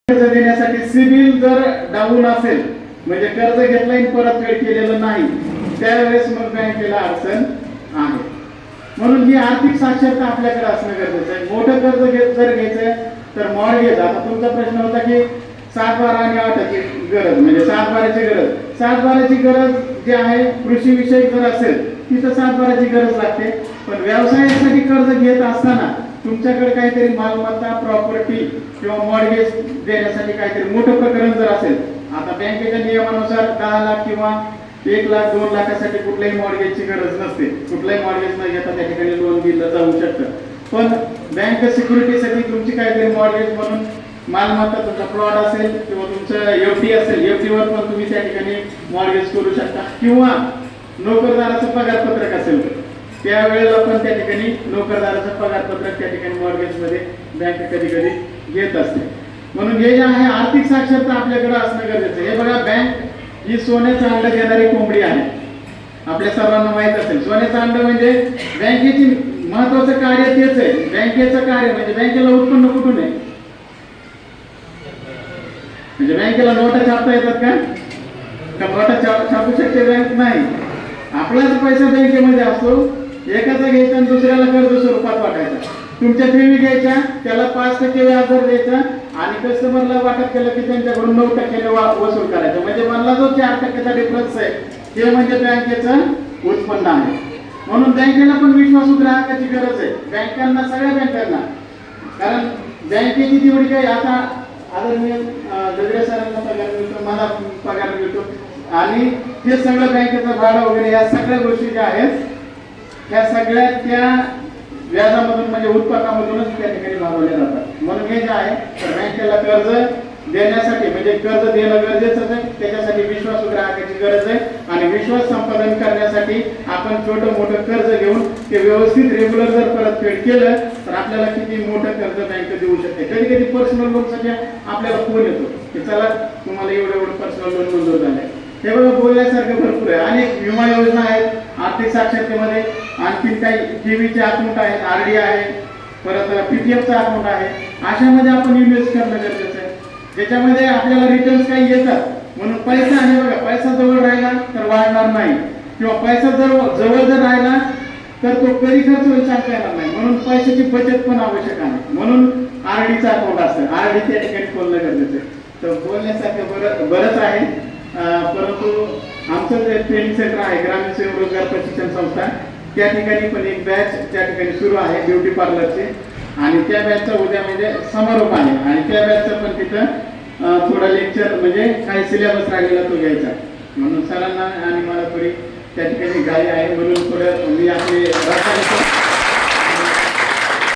कर्ज देण्यासाठी सिबिल जर डाऊन असेल म्हणजे कर्ज घेतलंय परतफेड केलेलं नाही त्यावेळेस मग बँकेला अडचण आहे. म्हणून ही आर्थिक साक्षरता आपल्याकडे असणं गरजेचं आहे. मोठं कर्ज जर घ्यायचं तर मॉर्गेज, आता तुमचा प्रश्न होता की 7/12 आणि 8ची गरज म्हणजे 7/12ची गरज. 7/12ची गरज जी आहे कृषी विषयक जर असेल तिथं 7/12ची गरज लागते. पण व्यवसायासाठी कर्ज घेत असताना तुमच्याकडे काहीतरी मालमत्ता प्रॉपर्टी किंवा मॉर्गेज देण्यासाठी काहीतरी मोठं प्रकरण जर असेल, आता बँकेच्या नियमानुसार 10 लाख किंवा 1 लाख 2 लाखासाठी कुठल्याही मॉर्गेजची गरज नसते. कुठलाही मॉर्गेज न घेता त्या ठिकाणी लोन दिलं जाऊ शकतं. पण बँक सिक्युरिटीसाठी तुमची काहीतरी मॉर्गेज म्हणून मालमत्ता, तुमचा प्लॉट असेल किंवा तुमचं एफडी असेल, एफडीवर पण तुम्ही त्या ठिकाणी मॉर्गेज करू शकता. किंवा नोकरदाराचं पगारपत्रक असेल त्यावेळेला पण त्या ठिकाणी नोकरदाराचं पगारपत्रक त्या ठिकाणी मॉर्गेजमध्ये बँक कधी कधी घेत असते. म्हणून हे जे आहे आर्थिक साक्षरता आपल्याकडे असणं गरजेचं आहे. हे बघा, बँक ही सोन्याचं अंड देणारी कोंबडी आहे. आपल्या सर्वांना माहित असेल सोन्याचं अंड म्हणजे बँकेची महत्वाचं कार्य तेच आहे. बँकेचं कार्य म्हणजे बँकेला उत्पन्न कुठून आहे? म्हणजे बँकेला नोटा छापता येतात का? नोटा छापू शकते बँक? नाही. आपलाच पैसा बँकेमध्ये असतो. एकाचा घ्यायचा आणि दुसऱ्याला कर्ज स्वरूपात वाटायचा. तुमच्या ठेवी घ्यायच्या, त्याला 5% व्याजदर द्यायचा आणि कस्टमरला वाटप केलं की त्यांच्याकडून 9% वसूल करायचं. म्हणजे मला जो 4%चा डिफरन्स आहे ते म्हणजे बँकेचं उत्पन्न आहे. म्हणून बँकेला पण विश्वासू ग्राहकाची गरज आहे. बँकांना, सगळ्या बँकांना, कारण बँकेची तेवढी काही आता आदरणीय गजरे सरांना पगार मिळतो, मला पगार मिळतो आणि हे सगळं बँकेचं भाडं वगैरे या सगळ्या गोष्टी ज्या आहेत त्या सगळ्या त्या व्याजामधून म्हणजे उत्पन्नामधूनच त्या ठिकाणी भागवल्या जातात. म्हणून हे जे आहे तर बँकेला कर्ज देण्यासाठी म्हणजे कर्ज देणं गरजेचं आहे. त्याच्यासाठी विश्वासू ग्राहकाची गरज आहे आणि विश्वास संपादन करण्यासाठी आपण छोटं मोठं कर्ज घेऊन ते व्यवस्थित रेग्युलर जर परतफेड केलं तर आपल्याला किती मोठं कर्ज बँक देऊ शकते. कधी कधी पर्सनल लोनसाठी आपल्याला फोन येतो की चला तुम्हाला एवढं पर्सनल लोन मंजूर झालंय. हे बघा, बोलण्यासारखं भरपूर आहे. अनेक विमा योजना आहेत आर्थिक साक्षरतेमध्ये. आणखी काही ठेवीचे अकाउंट आहेत, आरडी आहे, परत पीपीएफचं अकाउंट आहे. अशामध्ये आपण इन्व्हेस्ट करणं गरजेचं आहे ज्याच्यामध्ये आपल्याला रिटर्न्स काही येतात. म्हणून पैसा आहे बघा, पैसा जवळ राहिला तर वाढणार नाही किंवा पैसा जवळ जर राहिला तर तो कधी खर्च होईल सांगता येणार नाही. म्हणून पैशाची बचत पण आवश्यक आहे. म्हणून आरडीचा अकाउंट असतं, आरडी त्या ठिकाणी खोलणं गरजेचं आहे. तर बोलण्यासारखं बरंच आहे. परंतु आमचं जे ट्रेनिंग सेंटर आहे ग्रामीण स्वयंरोजगार प्रशिक्षण संस्था, त्या ठिकाणी पण एक बॅच त्या ठिकाणी सुरू आहे ब्युटी पार्लरची आणि त्या बॅचचा उद्या म्हणजे समारोप आहे आणि त्या बॅचचं पण तिथं थोडा लेक्चर म्हणजे काही सिलेबस राहिलेला तो घ्यायचा. म्हणून सरांना आणि मला थोडी त्या ठिकाणी घाई आहे म्हणून थोडं मी